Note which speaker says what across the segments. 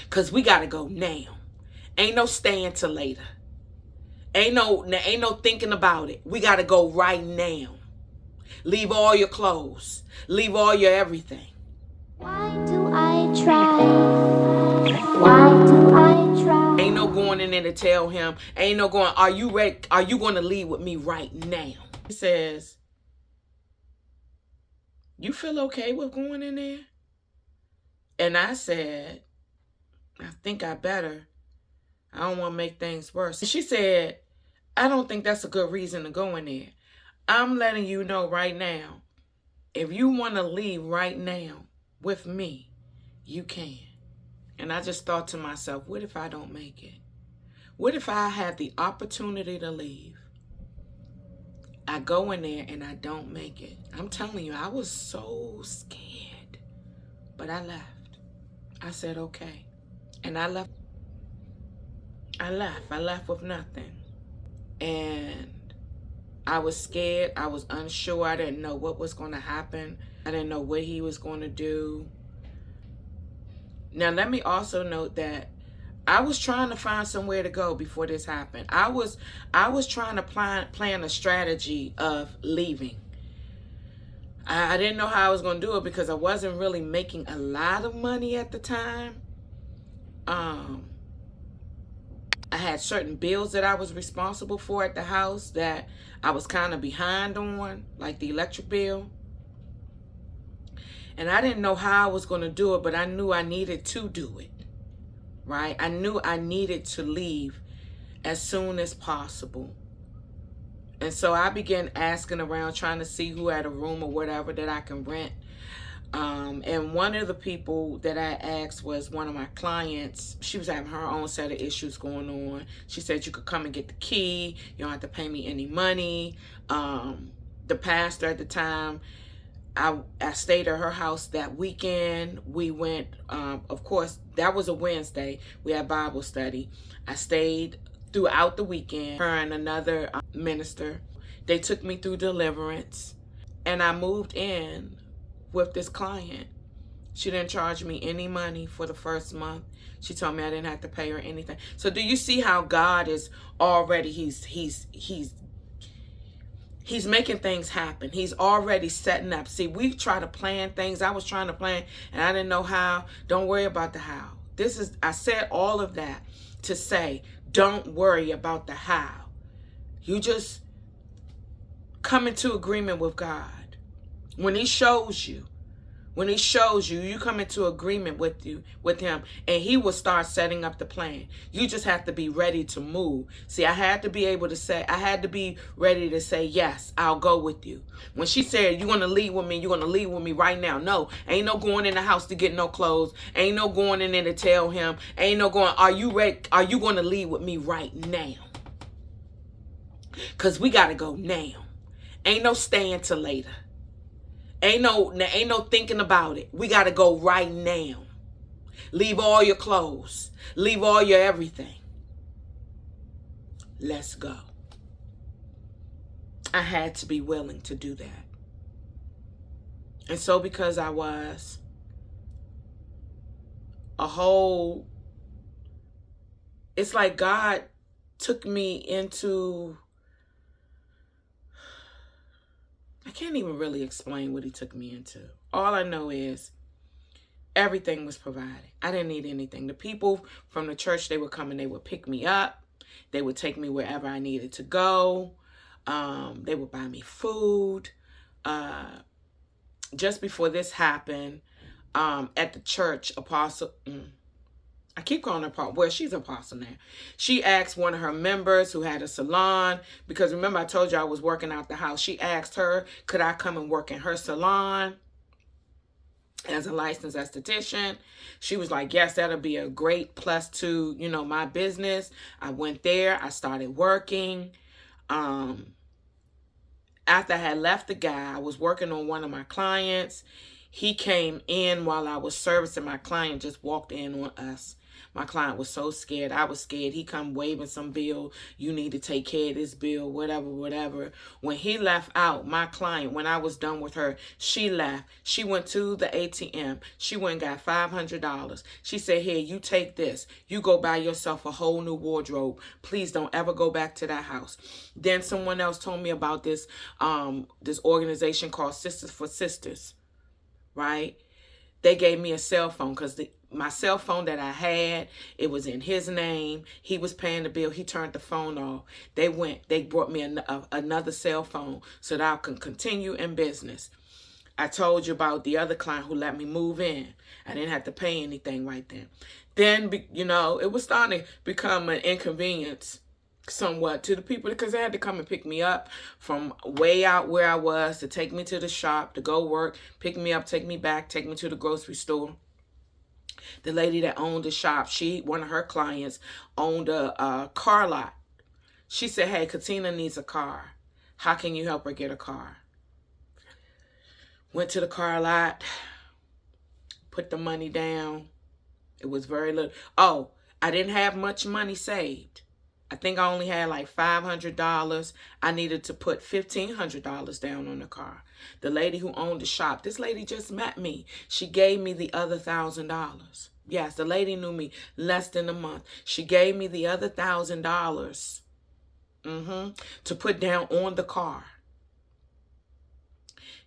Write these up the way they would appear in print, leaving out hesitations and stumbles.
Speaker 1: Because we got to go now. Ain't no staying till later. Ain't no thinking about it. We got to go right now. Leave all your clothes. Leave all your everything.
Speaker 2: Why do I try? Why do I try?
Speaker 1: Ain't no going in there to tell him. Ain't no going, are you ready? Are you going to leave with me right now? He says, you feel okay with going in there? And I said, I think I better. I don't want to make things worse. She said, I don't think that's a good reason to go in there. I'm letting you know right now, if you want to leave right now with me, you can. And I just thought to myself, what if I don't make it? What if I have the opportunity to leave? I go in there and I don't make it. I'm telling you, I was so scared. But I left. I said, okay. And I left. I left with nothing. And I was scared. I was unsure. I didn't know what was going to happen. I didn't know what he was going to do. Now, let me also note that I was trying to find somewhere to go before this happened. I was trying to plan a strategy of leaving. I didn't know how I was going to do it because I wasn't really making a lot of money at the time. I had certain bills that I was responsible for at the house that I was kind of behind on, like the electric bill. And I didn't know how I was going to do it, but I knew I needed to do it, right? I knew I needed to leave as soon as possible. And so I began asking around, trying to see who had a room or whatever that I can rent. And one of the people that I asked was one of my clients. She was having her own set of issues going on. She said, you could come and get the key. You don't have to pay me any money. The pastor at the time, I stayed at her house that weekend. We went, of course, that was a Wednesday. We had Bible study. I stayed throughout the weekend. Her and another minister, they took me through deliverance. And I moved in with this client. She didn't charge me any money for the first month. She told me I didn't have to pay her anything. So do you see how God is already, he's making things happen. He's already setting up. See, we try to plan things. I was trying to plan and I didn't know how. Don't worry about the how. I said all of that to say, don't worry about the how. You just come into agreement with God. When he shows you, you come into agreement with him, and he will start setting up the plan. You just have to be ready to move. See, I had to be ready to say, yes, I'll go with you. When she said, you're going to leave with me right now. No, ain't no going in the house to get no clothes. Ain't no going in there to tell him. Ain't no going, are you ready? Are you going to leave with me right now? Because we got to go now. Ain't no staying till later. Ain't no thinking about it. We got to go right now. Leave all your clothes. Leave all your everything. Let's go. I had to be willing to do that. And so because I was it's like God took me into, I can't even really explain what he took me into. All I know is everything was provided. I didn't need anything. The people from the church, they would come and they would pick me up. They would take me wherever I needed to go. They would buy me food. Just before this happened, at the church, Apostle, I keep calling her Apostle. Well, she's Apostle now. She asked one of her members who had a salon, because remember I told you I was working out the house. She asked her, could I come and work in her salon as a licensed esthetician? She was like, yes, that'll be a great plus to, my business. I went there. I started working. After I had left the guy, I was working on one of my clients. He came in while I was servicing my client, just walked in on us. My client was so scared. I was scared. He come waving some bill. You need to take care of this bill, whatever, whatever. When he left out, my client, when I was done with her, she left. She went to the ATM. She went and got $500. She said, here, you take this. You go buy yourself a whole new wardrobe. Please don't ever go back to that house. Then someone else told me about this, this organization called Sisters for Sisters, right? They gave me a cell phone because my cell phone that I had, it was in his name. He was paying the bill. He turned the phone off. They brought me another cell phone so that I can continue in business. I told you about the other client who let me move in. I didn't have to pay anything right then. Then, it was starting to become an inconvenience somewhat to the people because they had to come and pick me up from way out where I was to take me to the shop, to go work, pick me up, take me back, take me to the grocery store. The lady that owned the shop, one of her clients owned a car lot. She said, hey, Katina needs a car. How can you help her get a car? Went to the car lot, put the money down. It was very little. Oh, I didn't have much money saved. I think I only had like $500. I needed to put $1,500 down on the car. The lady who owned the shop, this lady just met me. She gave me the other $1,000. Yes, the lady knew me less than a month. She gave me the other $1,000 to put down on the car.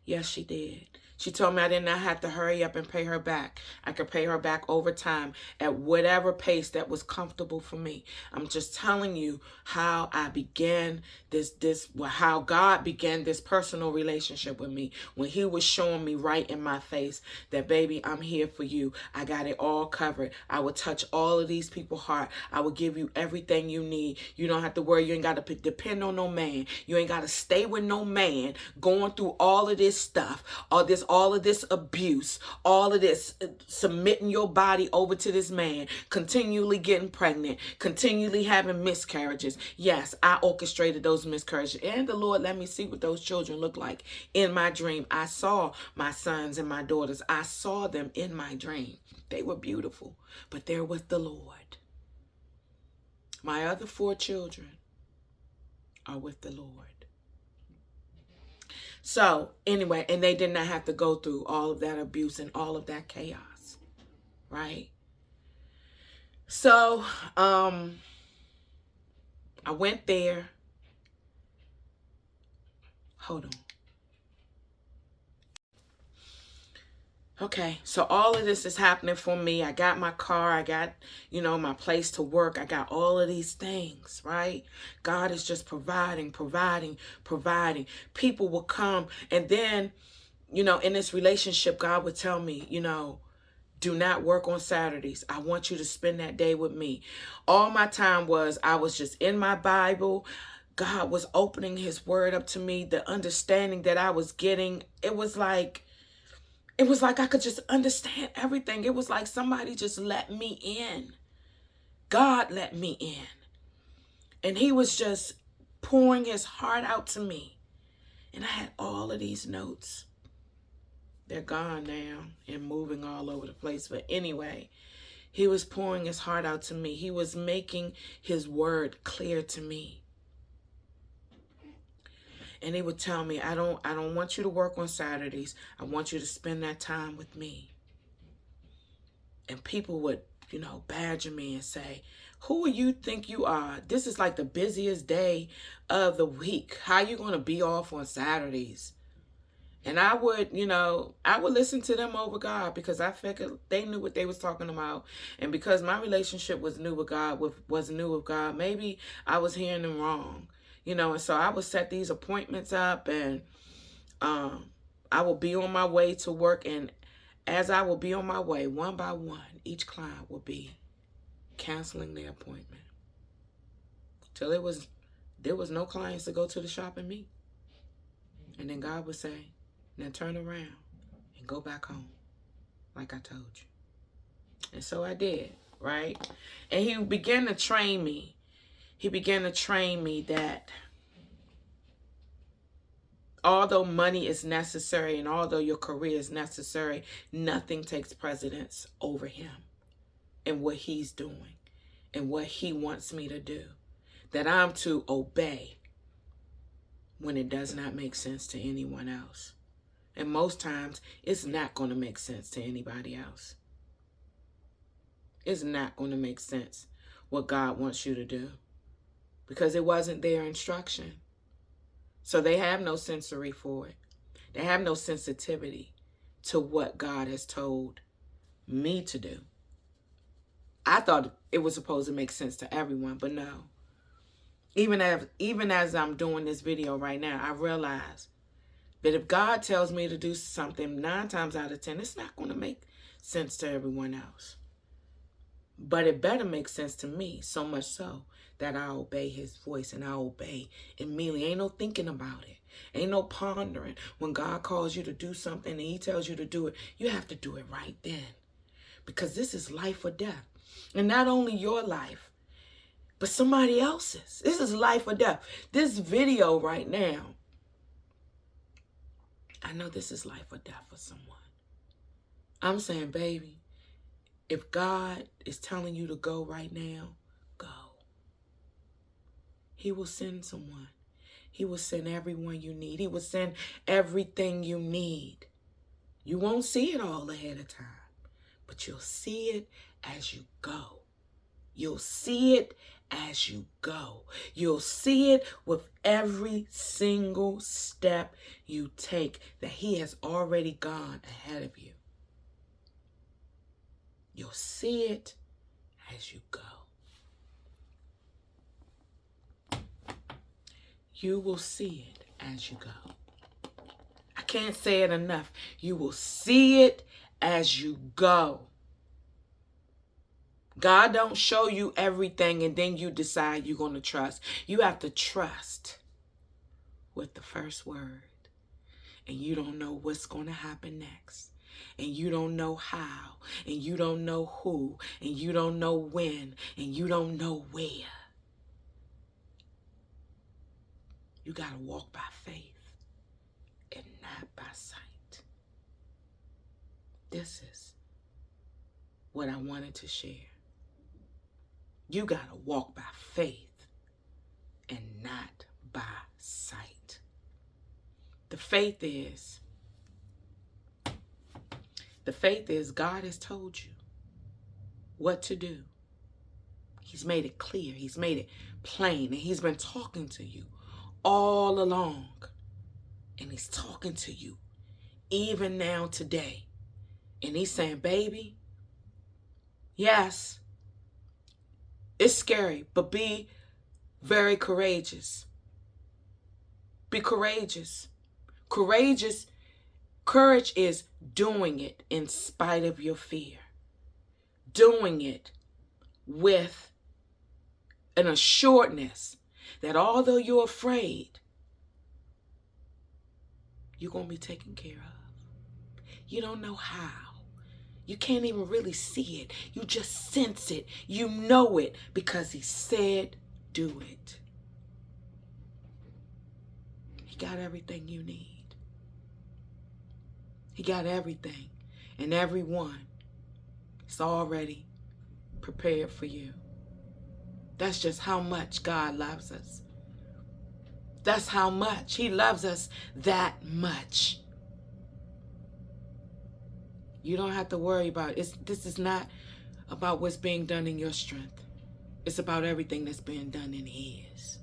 Speaker 1: Yes, she did. She told me I did not have to hurry up and pay her back. I could pay her back over time at whatever pace that was comfortable for me. I'm just telling you how I began how God began this personal relationship with me when he was showing me right in my face that, baby, I'm here for you. I got it all covered. I will touch all of these people's heart. I will give you everything you need. You don't have to worry. You ain't got to depend on no man. You ain't got to stay with no man going through all of this stuff, all of this abuse, all of this submitting your body over to this man, continually getting pregnant, continually having miscarriages. Yes, I orchestrated those miscarriages, and the Lord let me see what those children look like in my dream. I saw my sons and my daughters. I saw them in my dream. They were beautiful, but they're with the Lord. My other 4 children are with the Lord. So anyway, and they did not have to go through all of that abuse and all of that chaos, right? So I went there. Hold on. Okay, so all of this is happening for me. I got my car. I got, my place to work. I got all of these things, right? God is just providing. People will come. And then, in this relationship, God would tell me, do not work on Saturdays. I want you to spend that day with me. All my time I was just in my Bible. God was opening his word up to me. The understanding that I was getting, it was like I could just understand everything. It was like somebody just let me in. God let me in. And he was just pouring his heart out to me. And I had all of these notes. They're gone now and moving all over the place. But anyway, he was pouring his heart out to me. He was making his word clear to me. And he would tell me, I don't want you to work on Saturdays. I want you to spend that time with me. And people would, badger me and say, who do you think you are? This is like the busiest day of the week. How are you going to be off on Saturdays? And I would listen to them over God because I figured they knew what they was talking about. And because my relationship was new with God, maybe I was hearing them wrong. And so I would set these appointments up, and I will be on my way to work. And as I will be on my way, one by one, each client will be canceling their appointment. Till there was no clients to go to the shop and meet. And then God would say, now turn around and go back home, like I told you. And so I did, right? And he began to train me. He began to train me that Although money is necessary and although your career is necessary, nothing takes precedence over him and what he's doing and what he wants me to do. That I'm to obey when it does not make sense to anyone else. And most times, it's not going to make sense to anybody else. It's not going to make sense what God wants you to do because it wasn't their instruction. So they have no sensory for it. They have no sensitivity to what God has told me to do. I thought it was supposed to make sense to everyone, but no. Even as I'm doing this video right now, I realize that if God tells me to do something 9 times out of 10, it's not going to make sense to everyone else. But it better make sense to me, so much so that I obey his voice and I obey immediately. Ain't no thinking about it. Ain't no pondering. When God calls you to do something and he tells you to do it, you have to do it right then. Because this is life or death. And not only your life, but somebody else's. This is life or death. This video right now, I know this is life or death for someone. I'm saying, baby, if God is telling you to go right now, go. He will send someone. He will send everyone you need. He will send everything you need. You won't see it all ahead of time, but you'll see it as you go. You'll see it as you go. You'll see it with every single step you take that he has already gone ahead of you. You'll see it as you go. You will see it as you go. I can't say it enough. You will see it as you go. God don't show you everything and then you decide you're going to trust. You have to trust with the first word. And you don't know what's going to happen next. And you don't know how. And you don't know who. And you don't know when. And you don't know where. You got to walk by faith and not by sight. This is what I wanted to share. You got to walk by faith and not by sight. The faith is God has told you what to do. He's made it clear. He's made it plain. And he's been talking to you all along. And he's talking to you even now today. And he's saying, baby, yes, it's scary, but be very courageous. Be courageous. Courage is doing it in spite of your fear. Doing it with an assuredness that although you're afraid, you're going to be taken care of. You don't know how. You can't even really see it. You just sense it. You know it because he said, do it. He got everything you need. He got everything and everyone. It's already prepared for you. That's just how much God loves us. That's how much he loves us, that much. You don't have to worry about it. This is not about what's being done in your strength. It's about everything that's being done in his.